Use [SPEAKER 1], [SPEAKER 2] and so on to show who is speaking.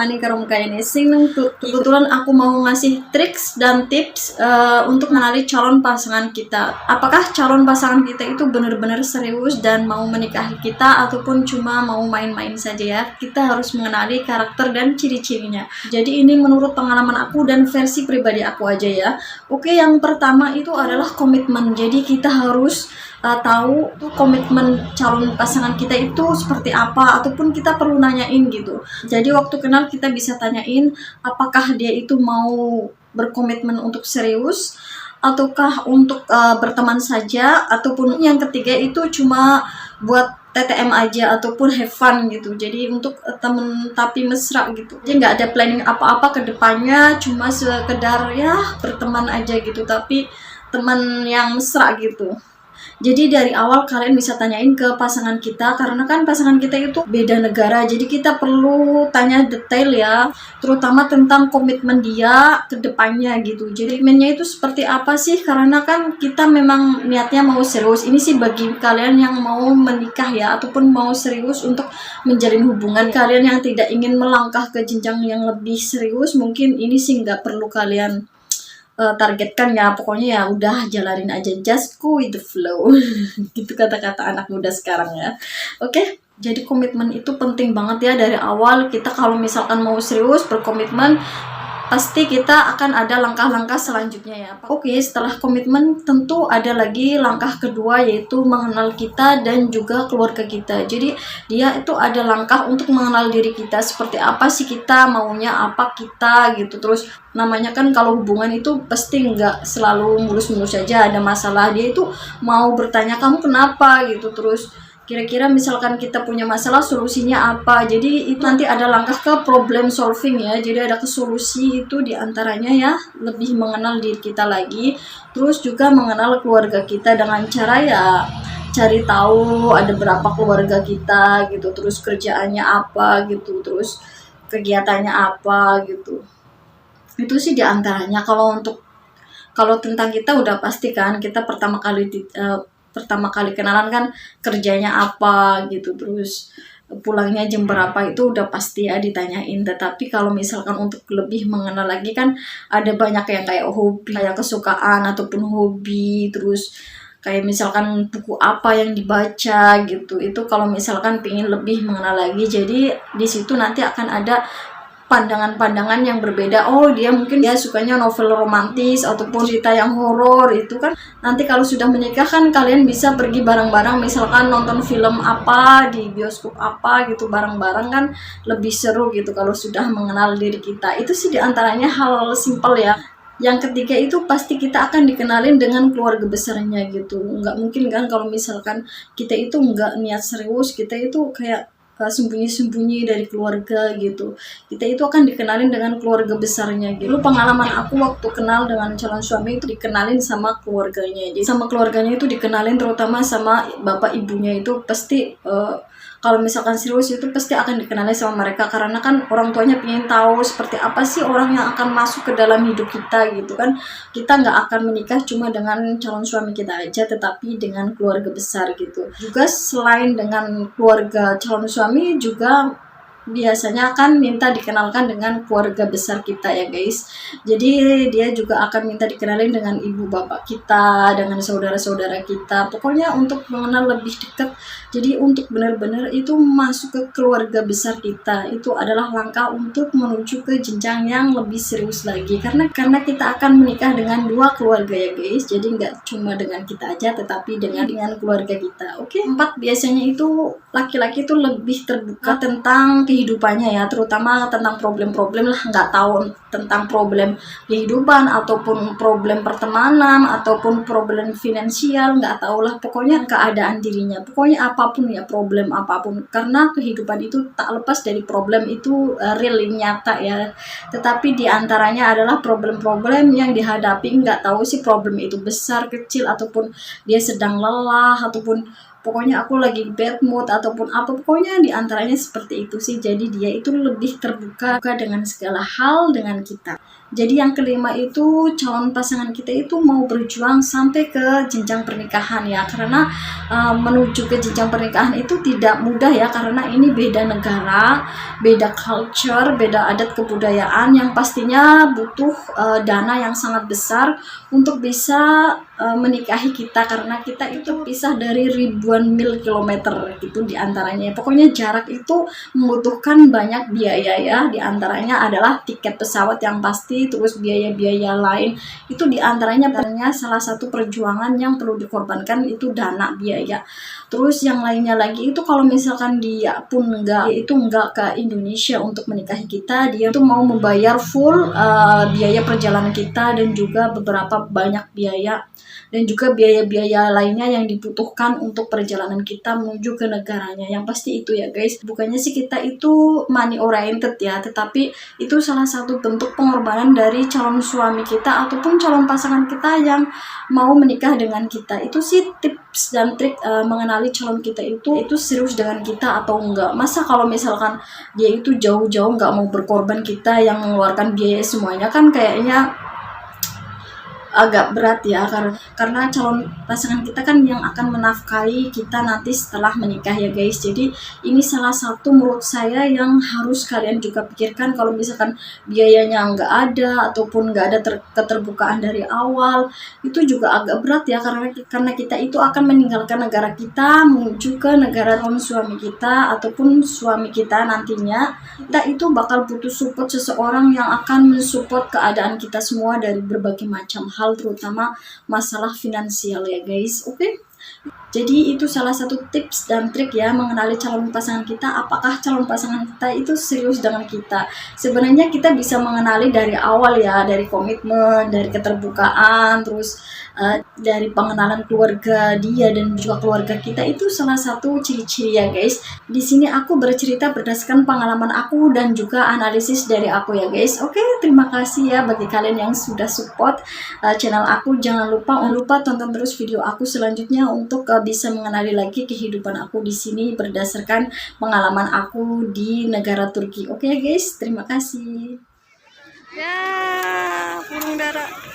[SPEAKER 1] menemani Karom kayaknya sing kebetulan aku mau ngasih triks dan tips untuk mengenali calon pasangan kita. Apakah calon pasangan kita itu benar-benar serius dan mau menikahi kita ataupun cuma mau main-main saja ya. Kita harus mengenali karakter dan ciri-cirinya. Jadi ini menurut pengalaman aku dan versi pribadi aku aja ya. Oke, yang pertama itu adalah komitmen. Jadi kita harus tahu tuh komitmen calon pasangan kita itu seperti apa, ataupun kita perlu nanyain gitu. Jadi waktu kenal kita bisa tanyain apakah dia itu mau berkomitmen untuk serius ataukah untuk berteman saja, ataupun yang ketiga itu cuma buat TTM aja ataupun have fun gitu. Jadi untuk temen tapi mesra gitu. Jadi nggak ada planning apa-apa ke depannya, cuma sekedar ya berteman aja gitu, tapi teman yang mesra gitu. Jadi dari awal kalian bisa tanyain ke pasangan kita, karena kan pasangan kita itu beda negara, jadi kita perlu tanya detail ya, terutama tentang komitmen dia ke depannya gitu. Jadi komitmennya itu seperti apa sih, karena kan kita memang niatnya mau serius. Ini sih bagi kalian yang mau menikah ya, ataupun mau serius untuk menjalin hubungan. Kalian yang tidak ingin melangkah ke jenjang yang lebih serius, mungkin ini sih nggak perlu kalian targetkan ya. Pokoknya ya udah jalanin aja, just go with the flow. Gitu kata-kata anak muda sekarang ya. Oke, jadi komitmen itu penting banget ya dari awal. Kita kalau misalkan mau serius berkomitmen, pasti kita akan ada langkah-langkah selanjutnya ya. Oke, setelah komitmen tentu ada lagi langkah kedua, yaitu mengenal kita dan juga keluarga kita. Jadi dia itu ada langkah untuk mengenal diri kita, seperti apa sih kita, maunya apa kita gitu. Terus namanya kan kalau hubungan itu pasti nggak selalu mulus-mulus saja, ada masalah. Dia itu mau bertanya kamu kenapa gitu, terus kira-kira misalkan kita punya masalah solusinya apa. Jadi itu nanti ada langkah ke problem solving ya. Jadi ada ke solusi itu diantaranya ya, lebih mengenal diri kita lagi. Terus juga mengenal keluarga kita dengan cara ya cari tahu ada berapa keluarga kita gitu. Terus kerjaannya apa gitu. Terus kegiatannya apa gitu. Itu sih diantaranya. Kalau tentang kita udah pasti kan, kita pertama kali kenalan kan kerjanya apa gitu, terus pulangnya jam berapa, itu udah pasti ya ditanyain. Tetapi kalau misalkan untuk lebih mengenal lagi kan ada banyak yang kayak hobi, kayak kesukaan ataupun hobi, terus kayak misalkan buku apa yang dibaca gitu. Itu kalau misalkan pengen lebih mengenal lagi, jadi di situ nanti akan ada pandangan-pandangan yang berbeda. Oh, dia mungkin dia sukanya novel romantis ataupun cerita yang horor. Itu kan nanti kalau sudah menikah kan kalian bisa pergi bareng-bareng, misalkan nonton film apa di bioskop apa gitu bareng-bareng, kan lebih seru gitu kalau sudah mengenal diri kita. Itu sih diantaranya hal simpel ya. Yang ketiga itu pasti kita akan dikenalin dengan keluarga besarnya gitu. Nggak mungkin kan kalau misalkan kita itu nggak niat serius, kita itu kayak sembunyi-sembunyi dari keluarga gitu. Kita itu akan dikenalin dengan keluarga besarnya gitu. Dulu pengalaman aku waktu kenal dengan calon suami itu dikenalin sama keluarganya. Jadi sama keluarganya itu dikenalin, terutama sama bapak ibunya itu pasti kalau misalkan serius itu pasti akan dikenalin sama mereka, karena kan orang tuanya pengen tahu seperti apa sih orang yang akan masuk ke dalam hidup kita gitu kan. Kita nggak akan menikah cuma dengan calon suami kita aja, tetapi dengan keluarga besar gitu. Juga selain dengan keluarga calon suami, juga biasanya akan minta dikenalkan dengan keluarga besar kita ya guys. Jadi dia juga akan minta dikenalin dengan ibu bapak kita, dengan saudara-saudara kita. Pokoknya untuk mengenal lebih dekat. Jadi untuk benar-benar itu masuk ke keluarga besar kita, itu adalah langkah untuk menuju ke jenjang yang lebih serius lagi. Karena kita akan menikah dengan dua keluarga ya guys. Jadi nggak cuma dengan kita aja, tetapi dengan keluarga kita. Oke. 4, biasanya itu laki-laki itu lebih terbuka tentang kehidupannya ya, terutama tentang problem-problem lah. Nggak tahu tentang problem kehidupan ataupun problem pertemanan ataupun problem finansial, nggak tahu lah, pokoknya keadaan dirinya, pokoknya apapun ya, problem apapun, karena kehidupan itu tak lepas dari problem. Itu real, nyata ya. Tetapi diantaranya adalah problem-problem yang dihadapi, nggak tahu sih problem itu besar kecil ataupun dia sedang lelah ataupun pokoknya aku lagi bad mood ataupun apa, pokoknya diantaranya seperti itu sih. Jadi dia itu lebih terbuka dengan segala hal dengan kita. Jadi yang kelima itu calon pasangan kita itu mau berjuang sampai ke jenjang pernikahan ya, karena menuju ke jenjang pernikahan itu tidak mudah ya, karena ini beda negara, beda culture, beda adat kebudayaan yang pastinya butuh dana yang sangat besar untuk bisa menikahi kita, karena kita itu pisah dari ribuan mil kilometer gitu diantaranya. Pokoknya jarak itu membutuhkan banyak biaya ya, diantaranya adalah tiket pesawat yang pasti, terus biaya-biaya lain itu diantaranya salah satu perjuangan yang perlu dikorbankan itu dana biaya. Terus yang lainnya lagi itu kalau misalkan dia pun nggak ke Indonesia untuk menikahi kita, dia tuh mau membayar full biaya perjalanan kita dan juga beberapa banyak biaya dan juga biaya-biaya lainnya yang dibutuhkan untuk perjalanan kita menuju ke negaranya. Yang pasti itu ya guys, bukannya sih kita itu money oriented ya, tetapi itu salah satu bentuk pengorbanan dari calon suami kita ataupun calon pasangan kita yang mau menikah dengan kita. Itu sih tips dan trik mengenali calon kita itu serius dengan kita atau enggak. Masa kalau misalkan dia itu jauh-jauh nggak mau berkorban, kita yang mengeluarkan biaya semuanya, kan kayaknya agak berat ya, karena calon pasangan kita kan yang akan menafkahi kita nanti setelah menikah ya guys. Jadi ini salah satu menurut saya yang harus kalian juga pikirkan. Kalau misalkan biayanya nggak ada ataupun nggak ada keterbukaan dari awal, itu juga agak berat ya, karena kita itu akan meninggalkan negara kita menuju ke negara calon suami kita ataupun suami kita nantinya. Kita itu bakal butuh support seseorang yang akan mensupport keadaan kita semua dari berbagai macam hal, terutama masalah finansial ya guys. Oke? Jadi itu salah satu tips dan trik ya mengenali calon pasangan kita. Apakah calon pasangan kita itu serius dengan kita? Sebenarnya kita bisa mengenali dari awal ya, dari komitmen, dari keterbukaan, terus dari pengenalan keluarga dia dan juga keluarga kita. Itu salah satu ciri-ciri ya guys. Di sini aku bercerita berdasarkan pengalaman aku dan juga analisis dari aku ya guys. Oke, terima kasih ya bagi kalian yang sudah support channel aku. Jangan lupa tonton terus video aku selanjutnya untuk bisa mengenali lagi kehidupan aku di sini berdasarkan pengalaman aku di negara Turki. Oke guys, terima kasih.
[SPEAKER 2] Ya, burung dara.